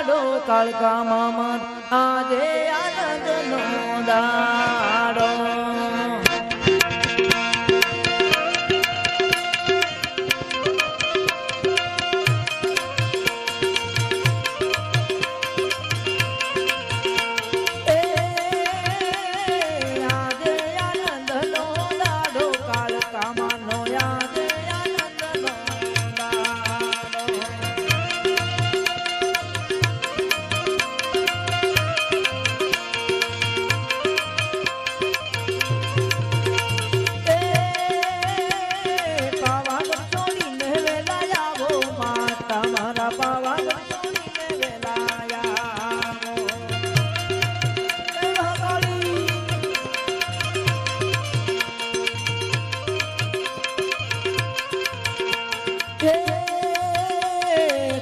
દાડો કાળકા મામા આજે આનંદ નો દાડો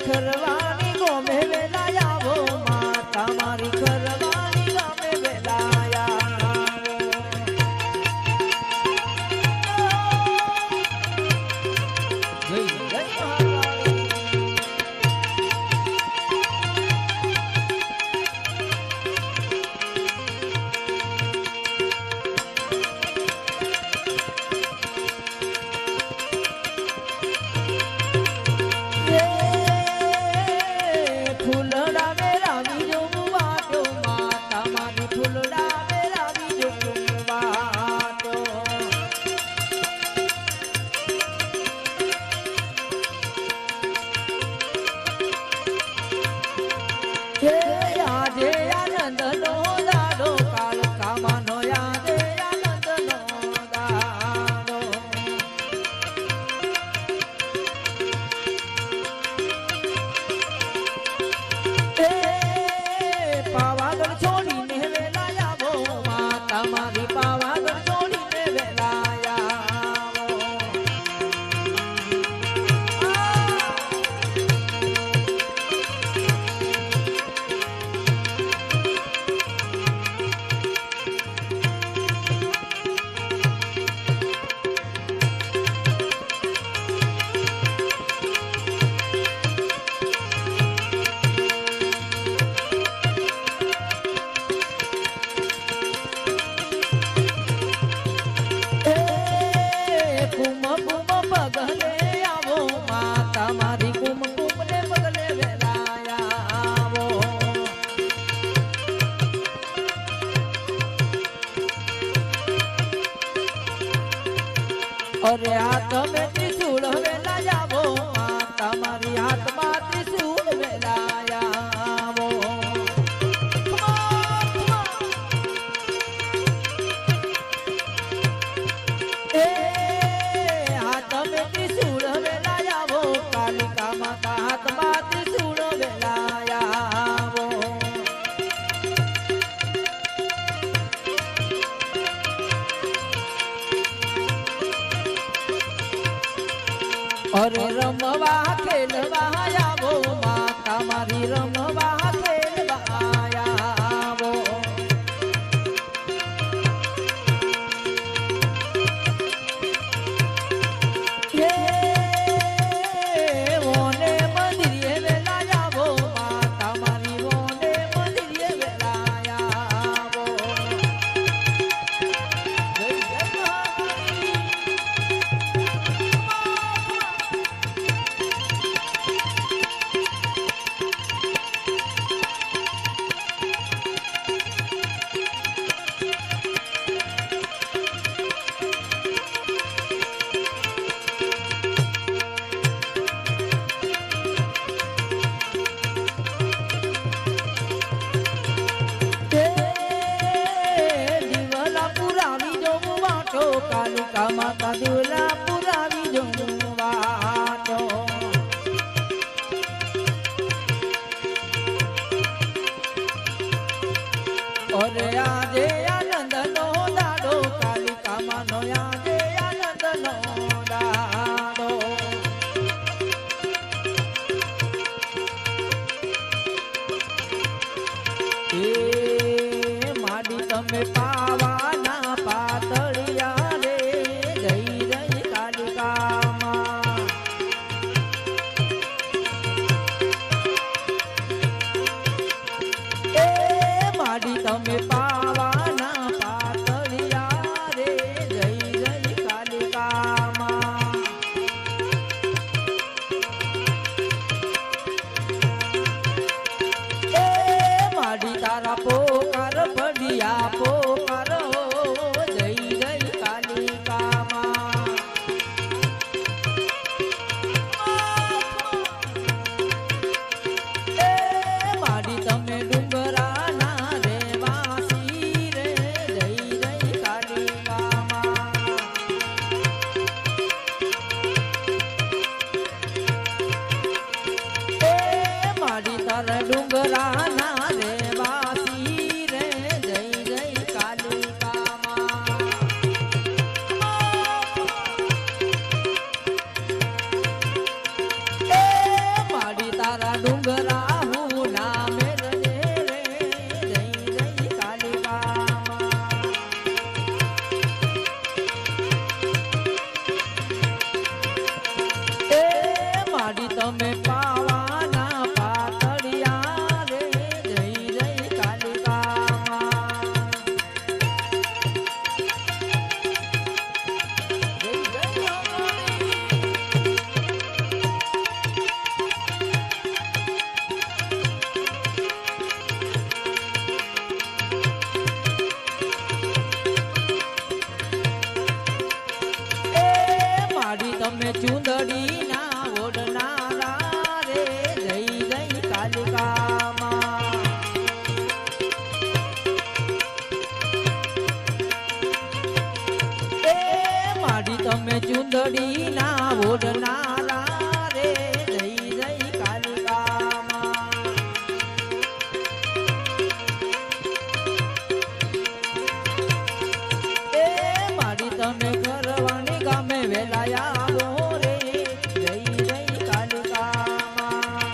ખરવાની ગોમે વેલા આવો માતા મારી ખરવાની ગમે વેલા આજે આનંદ નો દાડો કાળકા માનો આજે આનંદ નો દાડો પાવાગઢ છોડીને વેલા આવો માતા મારી પાવાગઢ છોડીને વેલા મારી કુમ કુમ ને પગલે વેલા આવો અરે હાથ મેં ત્રિશૂળ વેલા આવો માતા મારી હાથમાં ત્રિશૂળ વેલા આવો હાથ મેં ત્રિશૂળ વેલા આવો કાલિકા માતા હાથમાં ત્રિશૂળ વેલા આવો અરે રમવા ખેલવા આવો માતા મારી રમવા ખેલવા આવો ઓને મંદિરે વેલા આવો માતા મારી ઓને મંદિરે વેલા આવો કાલિકા માતા દુલા પુરાવી જો વાટો અરે આજે આનંદ નો દાડો કાલિકા માનો આજે આનંદ નો દાડો એ માડી તમે પાવાના પાતળિયા દુખિયા પોકારો જય જય કાલિકામાં એ માડી તમે ડુંગરાના રે વાસી રે જય જય કાલિકામાં એ માડી તારા ડુંગરાના રે વાસી રે જય જય કાલિકામાં એ માડી તારા ડુંગરા હું નામે રે જય જય કાલિકામાં એ માડી તમે પાવાના પાતળિયા રે જય જય કાલિકામાં જય જય એ માડી તમે ચુંદડી ના ઓઢનારા રે જય જય કાલિકામાં એ માડી તમે ચુંદડી ના ઓઢનારા રે જય જય કાલિકામાં એ માડી તમે કરવાની ગામે વેલાયા આવો રે જય જય કાલિકામાં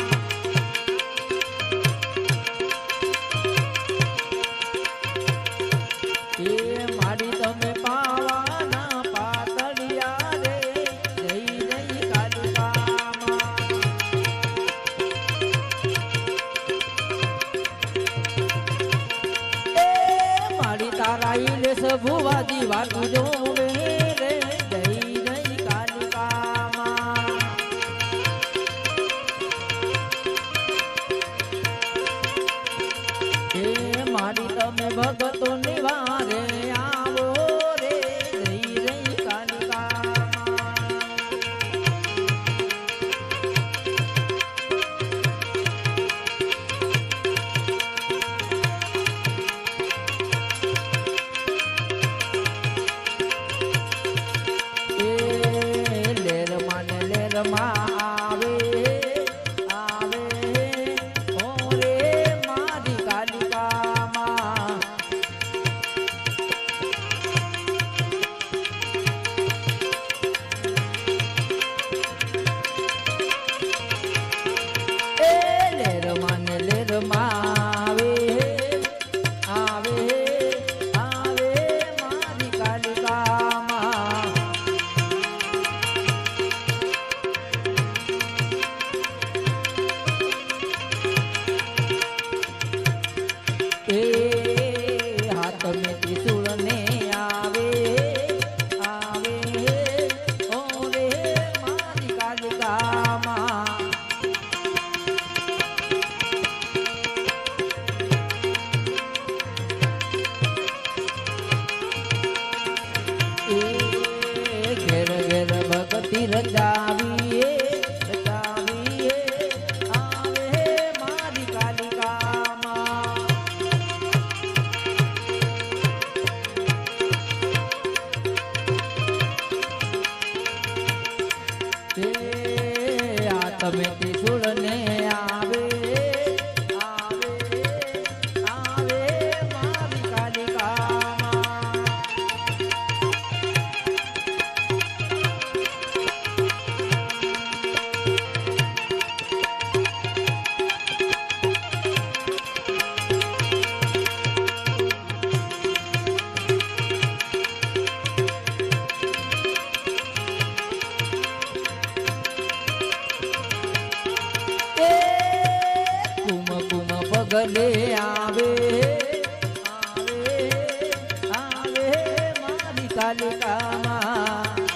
એ માડી તમે પાવાના પાતળિયા રે જય જય કાલિકામાં એ માડી તારા ઇલેશ ભુવાજી વાતું જોવે રે જય જય કાલિકામાં એ માડી તમે ભગતો નિવારે આવો રે જય જય કાલિકામાં એ લેરમાં ને લેરમાં આવે આવે ઓ રે મારી કાલિકામાં એ લેરમાં ને લેરમાં આવે આવે મારી કાલિકામાં એ હાથ મેં ત્રિશુળ ને આવે આવે ઓ રે મારી કાલિકામાં એ ઘેર ઘેર ભક્તિ રચાવીએ રચાવીએ આવે મારી કાલિકામાં એ આ તમે ત્રિશુળ ને આવે આવે આવે મારી કાલિકામાં પગલે આવે આવે આવે મારી કાલિકામાં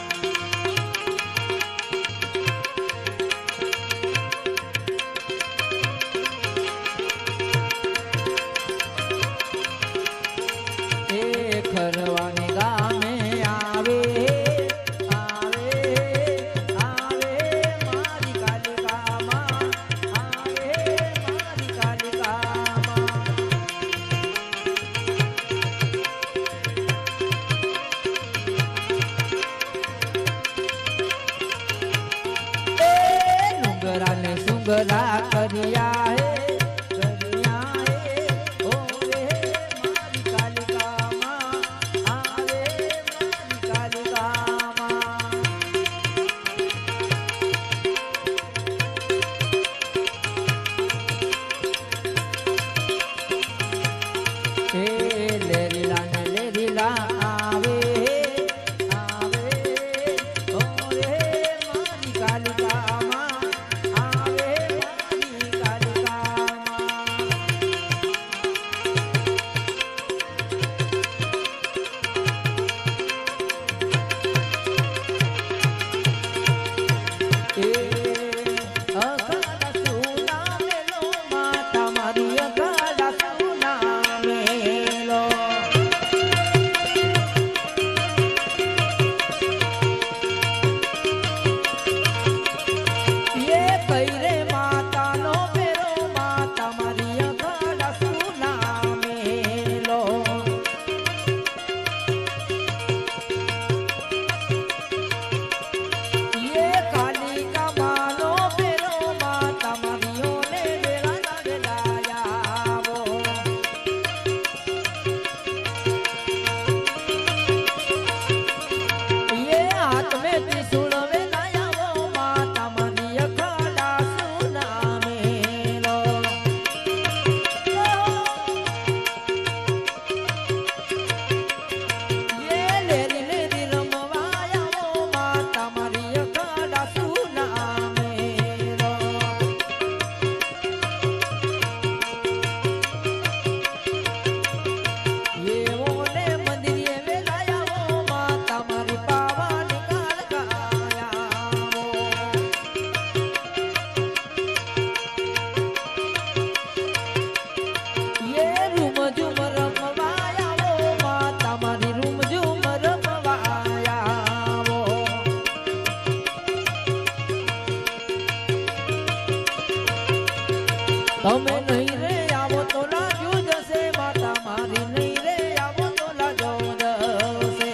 હવે નહીં રે આવો તો લાગ્યું જશે માતા મારી નહીં રે આવો તો લાગ્યો જશે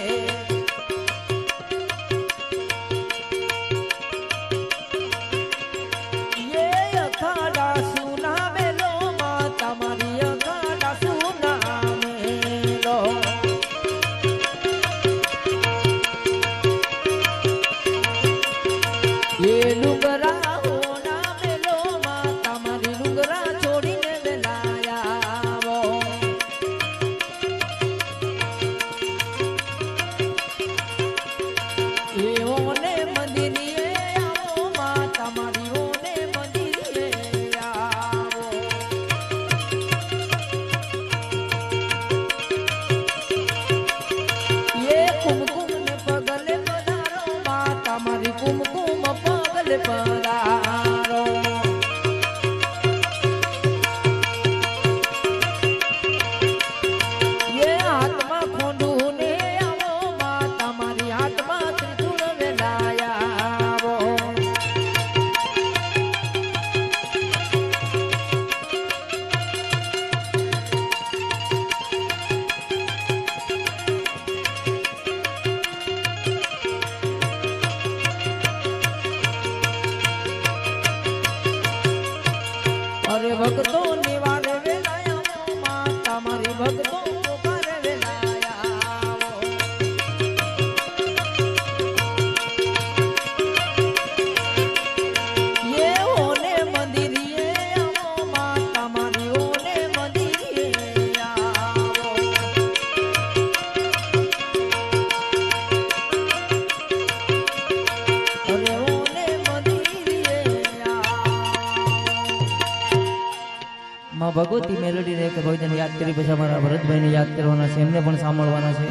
ये अखाड़ा सुना मेलो माता मारी अखाड़ा सुना मेलो ये डूंगरा होना मेलो माता मारी डूंगरा छोड़ीने वेलाया वो ये ओने मंदिरिए आवो माता मारी ओने मंदिरिए आवो ये कुमकुम ने पगले पधारो माता मारी कुमकुम पगले पधारो ये आत्मा खोंडू ने आवो माता मारी आत्मा त्रिशूल वेलाया आवो अरे भक्तों निवारे वेलाया वो माता मारी भक्तों पुकारे वेलाया वो ये ओने मंदिरिए आवो माता मारी ओने मंदिरिए आवो अरे ओने मंदिरिए માં ભગવતી મેલોડીને એક ભજન યાદ કરી પછી અમારા ભરતભાઈને યાદ કરવાના છે એમને પણ સાંભળવાના છે।